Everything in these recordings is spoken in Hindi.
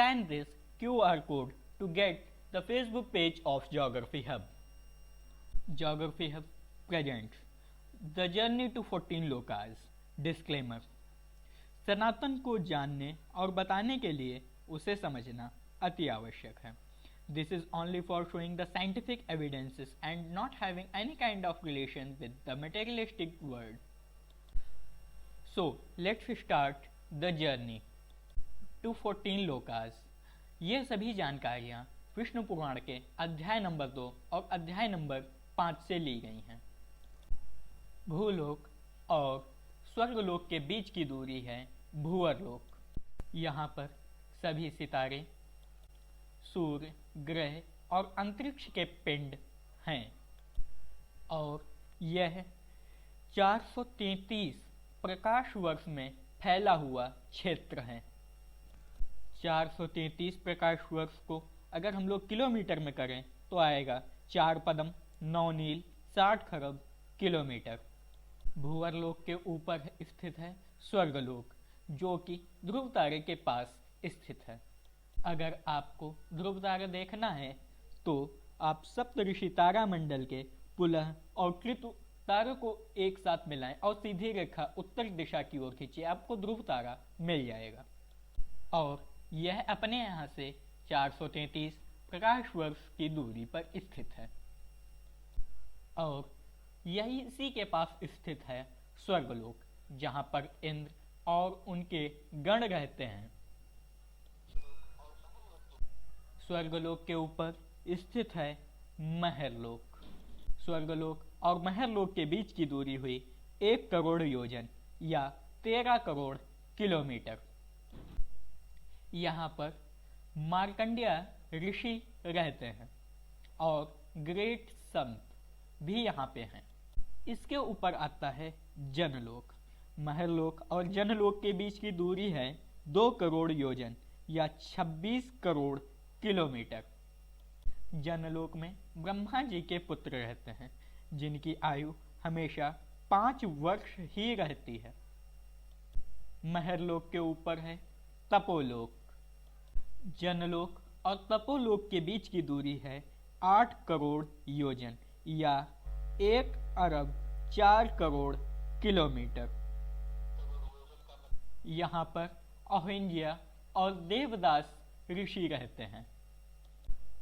Scan this QR code to get the Facebook page of Geography Hub. Geography Hub presents The Journey to 14 Lokas. Disclaimer: सनातन को जानने और बताने के लिए उसे समझना अति आवश्यक है. This is only for showing the scientific evidences and not having any kind of relation with the materialistic world. So, let's start the journey to 14 Lucas. ये सभी जानकारियाँ विष्णु पुराण के अध्याय नंबर 2 और अध्याय नंबर 5 से ली गई हैं. भूलोक और स्वर्गलोक के बीच की दूरी है भूअरलोक. यहाँ पर सभी सितारे, सूर्य, ग्रह और अंतरिक्ष के पिंड हैं और यह 433 प्रकाश वर्ष में फैला हुआ क्षेत्र है. 433 प्रकाश वर्ष को अगर हम लोग किलोमीटर में करें तो आएगा 4 पदम 9 नील 60 खरब किलोमीटर. भूअरलोक के ऊपर स्थित है स्वर्गलोक, जो कि ध्रुव तारे के पास स्थित है. अगर आपको ध्रुव तारा देखना है तो आप सप्तऋषि तारा मंडल के पुलह और कृतु तारों को एक साथ मिलाएं और सीधी रेखा उत्तर दिशा की ओर खींचिए, आपको ध्रुव तारा मिल जाएगा. और यह अपने यहाँ से 433 प्रकाश वर्ष की दूरी पर स्थित है. और यही इसी के पास स्थित है स्वर्गलोक, जहाँ पर इंद्र और उनके गण रहते हैं. स्वर्गलोक के ऊपर स्थित है महरलोक. स्वर्गलोक और महरलोक के बीच की दूरी हुई 1 करोड़ योजन या 13 करोड़ किलोमीटर. यहाँ पर मार्कंडेय ऋषि रहते हैं और ग्रेट संत भी यहाँ पे हैं. इसके ऊपर आता है जनलोक. महरलोक और जनलोक के बीच की दूरी है 2 करोड़ योजन या 26 करोड़ किलोमीटर. जनलोक में ब्रह्मा जी के पुत्र रहते हैं, जिनकी आयु हमेशा 5 वर्ष ही रहती है. महरलोक के ऊपर है तपोलोक. जनलोक और तपोलोक के बीच की दूरी है 8 करोड़ योजन या 1 अरब 4 करोड़ किलोमीटर. यहाँ पर अहिंज्य और देवदास ऋषि रहते हैं.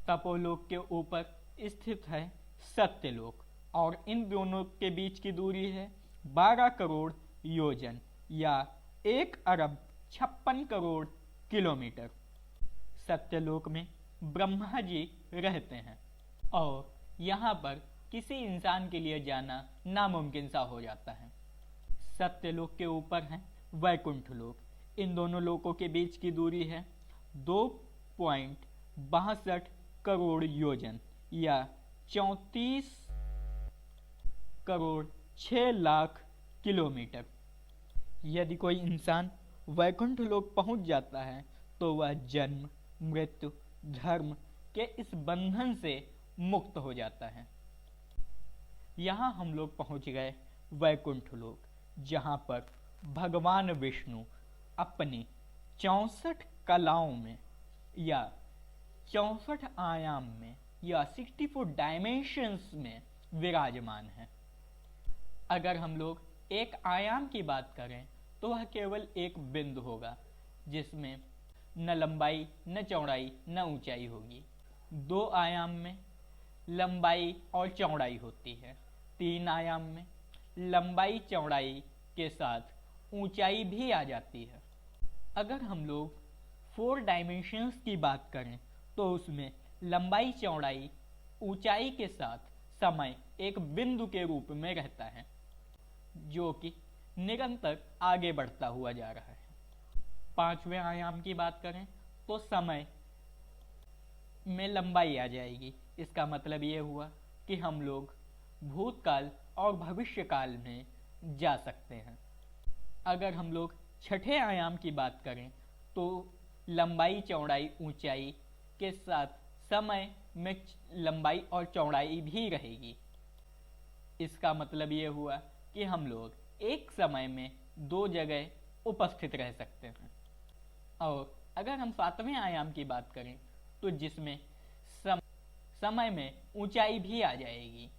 तपोलोक के ऊपर स्थित है सत्यलोक और इन दोनों के बीच की दूरी है 12 करोड़ योजन या 1 अरब 56 करोड़ किलोमीटर. सत्यलोक में ब्रह्मा जी रहते हैं और यहाँ पर किसी इंसान के लिए जाना नामुमकिन सा हो जाता है. सत्यलोक के ऊपर है वैकुंठ लोक. इन दोनों लोकों के बीच की दूरी है 2.62 करोड़ योजन या 34 करोड़ 6 लाख किलोमीटर. यदि कोई इंसान वैकुंठ लोक पहुंच जाता है तो वह जन्म, मृत्यु, धर्म के इस बंधन से मुक्त हो जाता है. यहाँ हम लोग पहुंच गए वैकुंठ लोक, जहाँ पर भगवान विष्णु अपनी 64 कलाओं में या 64 आयाम में या 64 डायमेंशंस में विराजमान है. अगर हम लोग एक आयाम की बात करें तो वह केवल एक बिंदु होगा, जिसमें न लंबाई न चौड़ाई न ऊंचाई होगी. 2 आयाम में लंबाई और चौड़ाई होती है. 3 आयाम में लंबाई चौड़ाई के साथ ऊंचाई भी आ जाती है. अगर हम लोग 4 डायमेंशंस की बात करें तो उसमें लंबाई चौड़ाई ऊंचाई के साथ समय एक बिंदु के रूप में रहता है, जो कि निरंतर आगे बढ़ता हुआ जा रहा है. 5वें आयाम की बात करें तो समय में लंबाई आ जाएगी. इसका मतलब ये हुआ कि हम लोग भूतकाल और भविष्यकाल में जा सकते हैं. अगर हम लोग 6ठे आयाम की बात करें तो लंबाई चौड़ाई ऊंचाई के साथ समय में लंबाई और चौड़ाई भी रहेगी. इसका मतलब ये हुआ कि हम लोग एक समय में 2 जगह उपस्थित रह सकते हैं. और अगर हम सातवें आयाम की बात करें तो जिसमें समय में ऊंचाई भी आ जाएगी।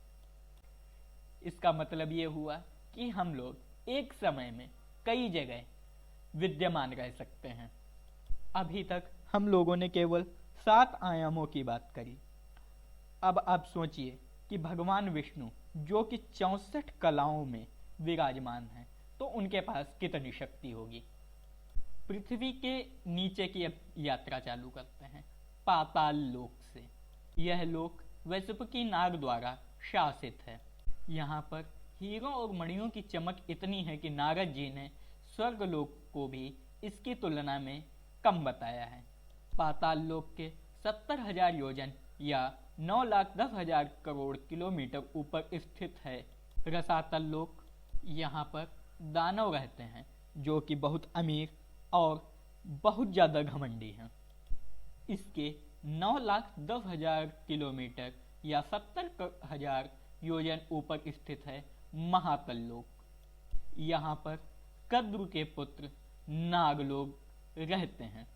इसका मतलब ये हुआ कि हम लोग एक समय में कई जगह विद्यमान रह सकते हैं। अभी तक हम लोगों ने केवल 7 आयामों की बात करी। अब आप सोचिए कि भगवान विष्णु जो कि 64 कलाओं में विराजमान हैं, तो उनके पास कितनी शक्ति होगी। पृथ्वी के नीचे की अब यात्रा चालू करते हैं, पाताल लोक से। यह लोक वैशुकी नाग द्वारा शासित है। यहाँ पर हीरों और मणियों की चमक इतनी है कि नारद जी ने स्वर्ग लोक को भी इसकी तुलना में कम बताया है। पाताल लोक के 70,000 योजन या 9,10,000 करोड़ किलोमीटर ऊपर स्थित है रसातल लोक। यहाँ पर दानव रहते हैं जो कि बहुत अमीर और बहुत ज़्यादा घमंडी हैं। इसके 9,10,000 किलोमीटर या 70,000 योजन ऊपर स्थित है महातल लोक। यहाँ पर कद्रु के पुत्र नाग लोग रहते हैं।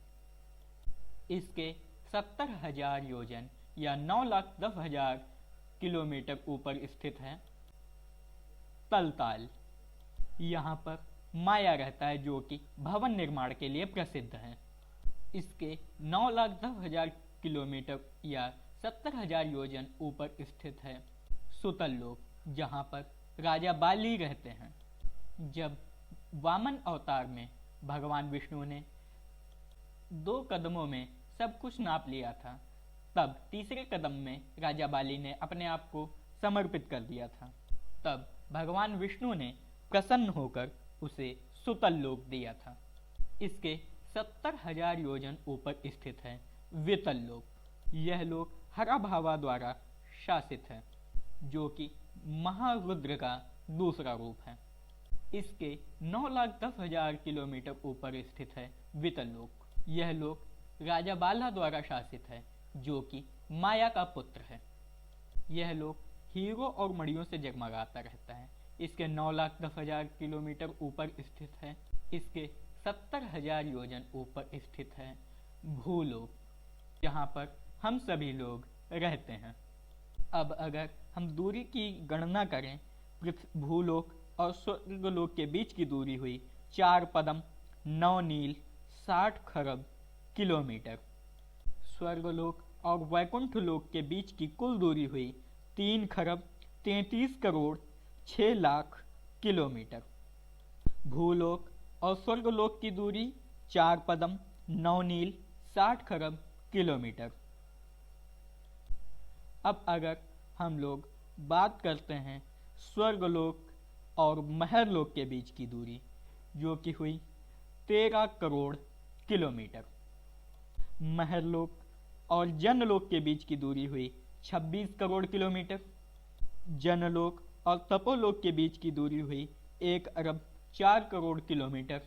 इसके 70,000 योजन या 9,10,000 किलोमीटर ऊपर स्थित है तलताल। यहाँ पर माया रहता है जो कि भवन निर्माण के लिए प्रसिद्ध है। इसके 9,10,000 किलोमीटर या 70,000 योजन ऊपर स्थित है सुतल लोक, जहाँ पर राजा बाली रहते हैं। जब वामन अवतार में भगवान विष्णु ने 2 कदमों में सब कुछ नाप लिया था, तब तीसरे कदम में राजा बाली ने अपने आप को समर्पित कर दिया था। तब भगवान विष्णु ने प्रसन्न होकर उसे सुतल लोक दिया था। इसके 70,000 योजन ऊपर स्थित है वितल लोक। यह लोक हरा भावा द्वारा शासित है, जो कि महारुद्र का दूसरा रूप है। इसके 9,10,000 किलोमीटर ऊपर स्थित है वितल लोक। यह लोक राजा बाला द्वारा शासित है, जो कि माया का पुत्र है। यह लोक हीरो और मणियों से जगमगाता रहता है। इसके 9,10,000 किलोमीटर ऊपर स्थित है। इसके 70,000 योजन ऊपर स्थित है भूलोक, जहाँ पर हम सभी लोग रहते हैं। अब अगर हम दूरी की गणना करें, भूलोक और स्वर्गलोक के बीच की दूरी हुई 4 पदम 9 नील 60 खरब किलोमीटर। स्वर्गलोक और वैकुंठ लोक के बीच की कुल दूरी हुई 3 खरब 33 करोड़ 6 लाख किलोमीटर। भूलोक और स्वर्गलोक की दूरी 4 पदम 9 नील 60 खरब किलोमीटर। अब अगर हम लोग बात करते हैं स्वर्गलोक और महरलोक के बीच की दूरी, जो कि हुई 13 करोड़ किलोमीटर। महरलोक और जनलोक के बीच की दूरी हुई 26 करोड़ किलोमीटर। जनलोक और तपोलोक के बीच की दूरी हुई 1 अरब 4 करोड़ किलोमीटर।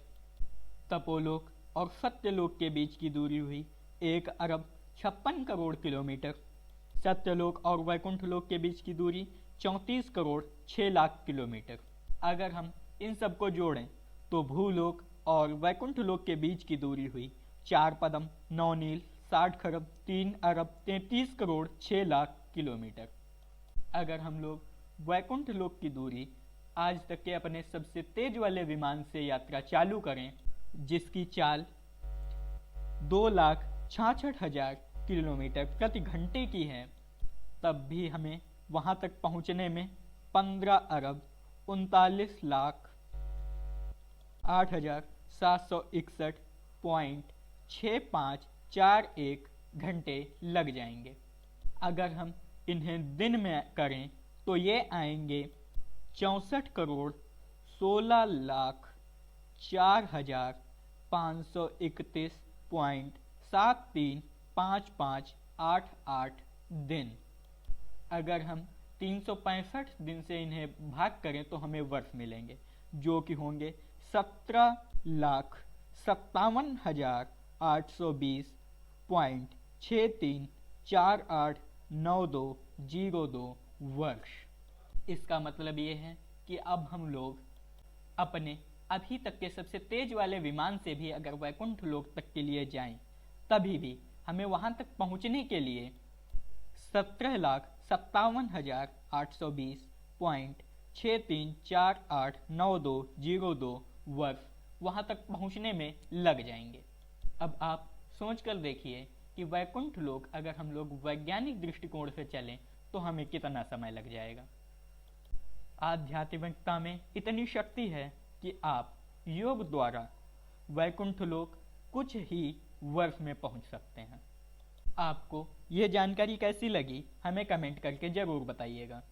तपोलोक और सत्यलोक के बीच की दूरी हुई 1 अरब 56 करोड़ किलोमीटर। सत्यलोक और वैकुंठ लोक के बीच की दूरी 34 करोड़ 6 लाख किलोमीटर। अगर हम इन सबको जोड़ें तो भूलोक और वैकुंठ लोक के बीच की दूरी हुई 4 पदम 9 नील 60 खरब 3 अरब 33 करोड़ 6 लाख किलोमीटर। अगर हम लोग वैकुंठ लोक की दूरी आज तक के अपने सबसे तेज वाले विमान से यात्रा चालू करें, जिसकी चाल 2,66,000 किलोमीटर प्रति घंटे की है, तब भी हमें वहां तक पहुंचने में 15 अरब 39 लाख 8,761.6541 घंटे लग जाएंगे। अगर हम इन्हें दिन में करें तो ये आएंगे 64 करोड़ 16 लाख 4,531.735588 दिन। अगर हम 365 दिन से इन्हें भाग करें तो हमें वर्ष मिलेंगे, जो कि होंगे 17,57,820.63489202 वर्ष। इसका मतलब ये है कि अब हम लोग अपने अभी तक के सबसे तेज वाले विमान से भी अगर वैकुंठ लोक तक के लिए जाएं, तभी भी हमें वहां तक पहुंचने के लिए 17,57,820.63489202 वर्ष वहां तक पहुंचने में लग जाएंगे। अब आप सोच कर देखिए कि वैकुंठ लोक अगर हम लोग वैज्ञानिक दृष्टिकोण से चलें तो हमें कितना समय लग जाएगा। आध्यात्मिकता में इतनी शक्ति है कि आप योग द्वारा वैकुंठ लोक कुछ ही वर्ष में पहुंच सकते हैं। आपको यह जानकारी कैसी लगी हमें कमेंट करके जरूर बताइएगा।